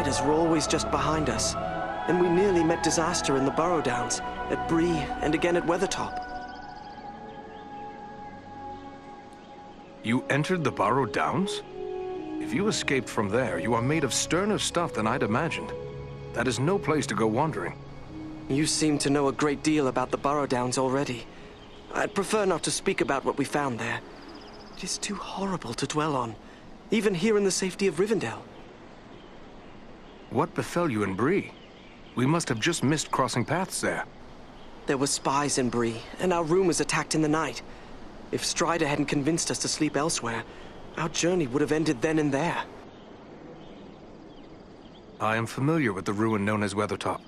riders were always just behind us, and we nearly met disaster in the Burrow Downs, at Bree, and again at Weathertop. You entered the Burrow Downs? If you escaped from there, you are made of sterner stuff than I'd imagined. That is no place to go wandering. You seem to know a great deal about the Burrow Downs already. I'd prefer not to speak about what we found there. It is too horrible to dwell on, even here in the safety of Rivendell. What befell you in Bree? We must have just missed crossing paths there. There were spies in Bree, and our room was attacked in the night. If Strider hadn't convinced us to sleep elsewhere, our journey would have ended then and there. I am familiar with the ruin known as Weathertop.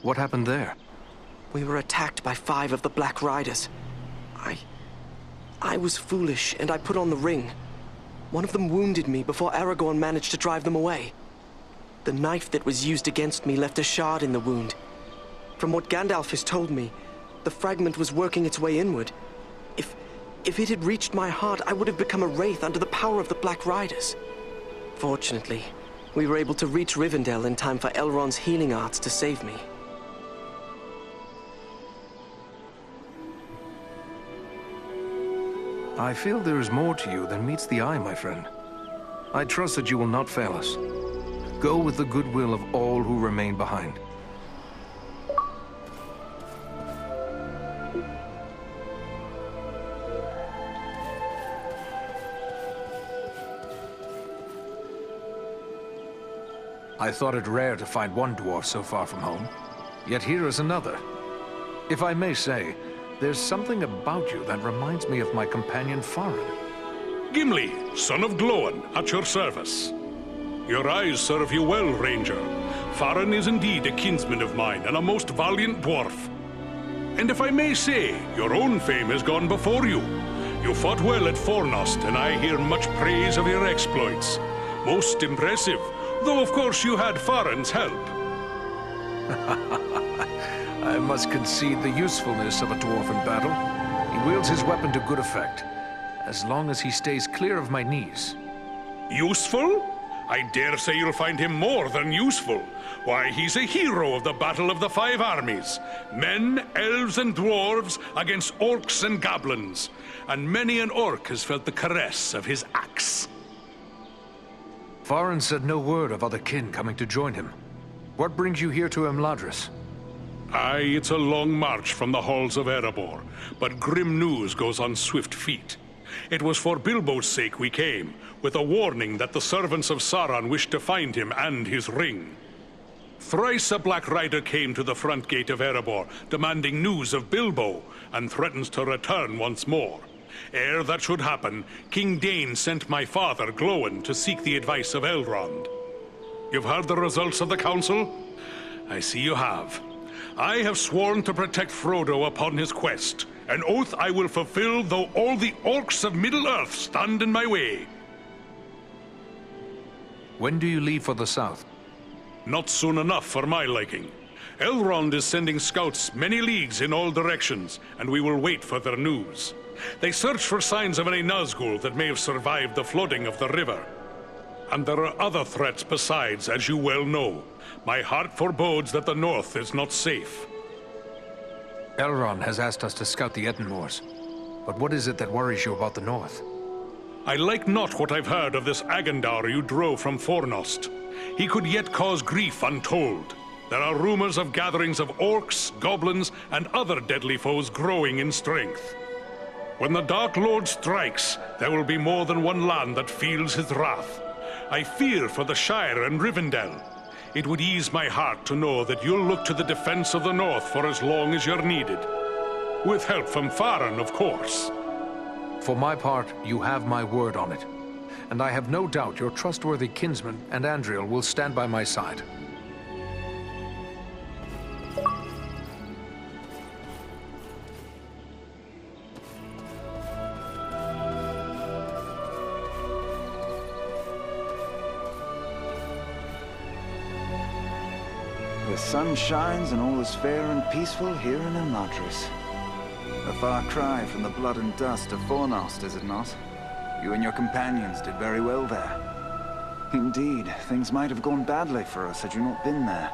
What happened there? We were attacked by 5 of the Black Riders. I was foolish, and I put on the ring. One of them wounded me before Aragorn managed to drive them away. The knife that was used against me left a shard in the wound. From what Gandalf has told me, the fragment was working its way inward. If it had reached my heart, I would have become a wraith under the power of the Black Riders. Fortunately, we were able to reach Rivendell in time for Elrond's healing arts to save me. I feel there is more to you than meets the eye, my friend. I trust that you will not fail us. Go with the goodwill of all who remain behind. I thought it rare to find one dwarf so far from home. Yet here is another. If I may say, there's something about you that reminds me of my companion Farin. Gimli, son of Glóin, at your service. Your eyes serve you well, Ranger. Farin is indeed a kinsman of mine, and a most valiant dwarf. And if I may say, your own fame has gone before you. You fought well at Fornost, and I hear much praise of your exploits. Most impressive, though of course you had Farin's help. I must concede the usefulness of a dwarf in battle. He wields his weapon to good effect, as long as he stays clear of my knees. Useful? I dare say you'll find him more than useful. Why, he's a hero of the Battle of the Five Armies. Men, elves, and dwarves against orcs and goblins. And many an orc has felt the caress of his axe. Farin said no word of other kin coming to join him. What brings you here to Imladris? Aye, it's a long march from the halls of Erebor, but grim news goes on swift feet. It was for Bilbo's sake we came, with a warning that the servants of Sauron wished to find him and his ring. Thrice a Black Rider came to the front gate of Erebor, demanding news of Bilbo, and threatens to return once more. Ere that should happen, King Dain sent my father, Glóin, to seek the advice of Elrond. You've heard the results of the council? I see you have. I have sworn to protect Frodo upon his quest, an oath I will fulfill though all the orcs of Middle-earth stand in my way. When do you leave for the south? Not soon enough for my liking. Elrond is sending scouts many leagues in all directions, and we will wait for their news. They search for signs of any Nazgul that may have survived the flooding of the river. And there are other threats besides, as you well know. My heart forebodes that the north is not safe. Elrond has asked us to scout the Etenmoors. But what is it that worries you about the north? I like not what I've heard of this Agendaur you drove from Fornost. He could yet cause grief untold. There are rumors of gatherings of orcs, goblins, and other deadly foes growing in strength. When the Dark Lord strikes, there will be more than one land that feels his wrath. I fear for the Shire and Rivendell. It would ease my heart to know that you'll look to the defense of the North for as long as you're needed. With help from Farin, of course. For my part, you have my word on it. And I have no doubt your trustworthy kinsman and Andriel will stand by my side. The sun shines and all is fair and peaceful here in Imladris. A far cry from the blood and dust of Fornost, is it not? You and your companions did very well there. Indeed, things might have gone badly for us had you not been there.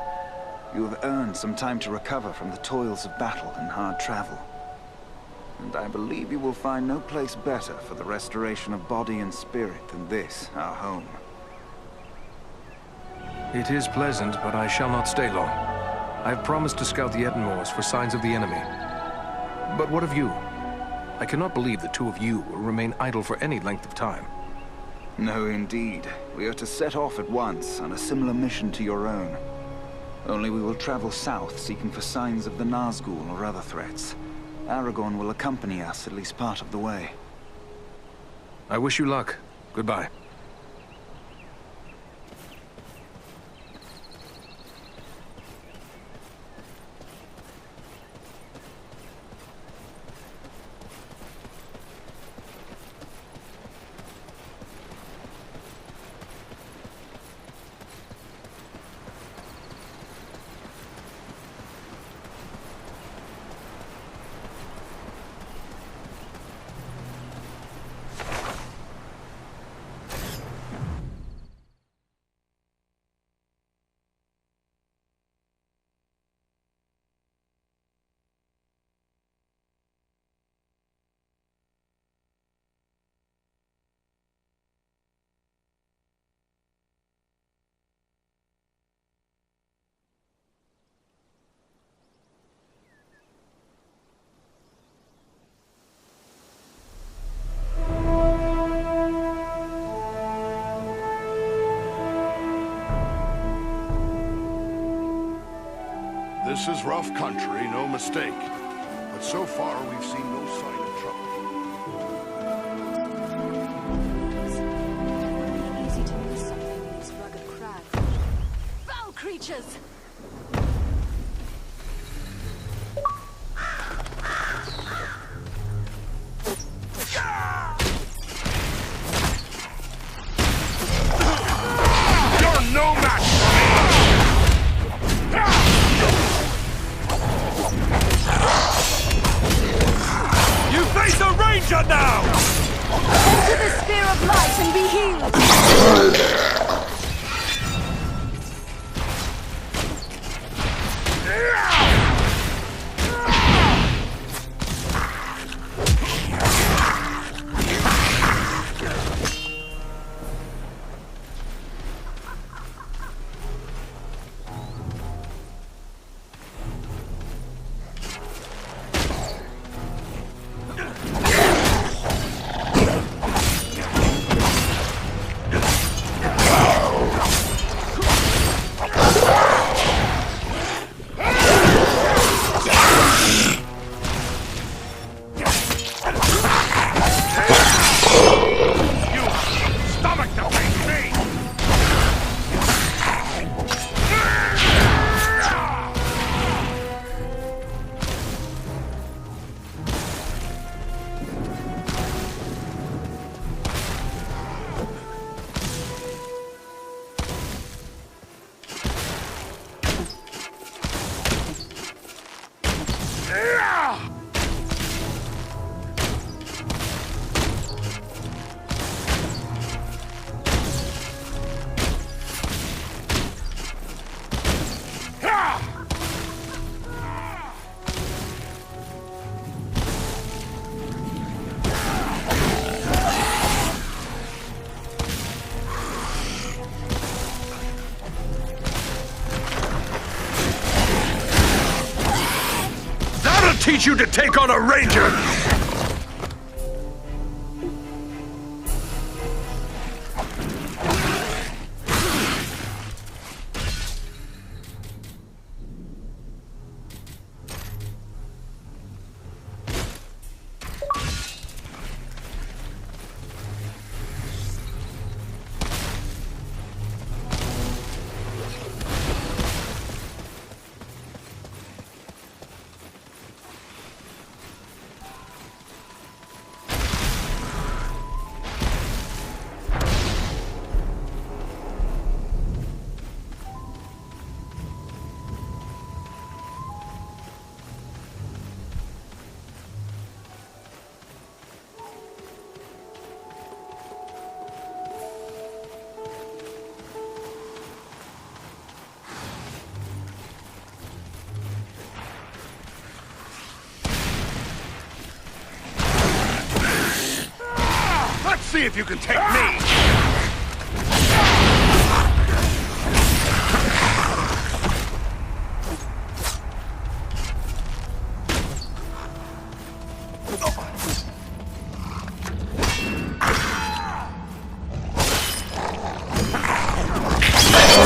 You have earned some time to recover from the toils of battle and hard travel. And I believe you will find no place better for the restoration of body and spirit than this, our home. It is pleasant, but I shall not stay long. I have promised to scout the Edenmoors for signs of the enemy. But what of you? I cannot believe the two of you will remain idle for any length of time. No, indeed. We are to set off at once on a similar mission to your own. Only we will travel south, seeking for signs of the Nazgul or other threats. Aragorn will accompany us at least part of the way. I wish you luck. Goodbye. This is rough country, no mistake. But so far, we've seen no sign of trouble. It's easy to miss something in these rugged crags. Foul creatures! You're no match for me! You face a ranger now! Enter the Spear of Light and be healed! Teach you to take on a ranger! See if you can take me!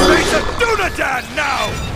Face a Dunadan now!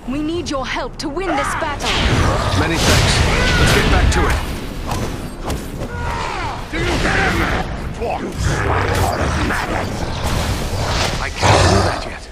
We need your help to win this battle. Many thanks. Let's get back to it. Do you hear me? I can't do that yet.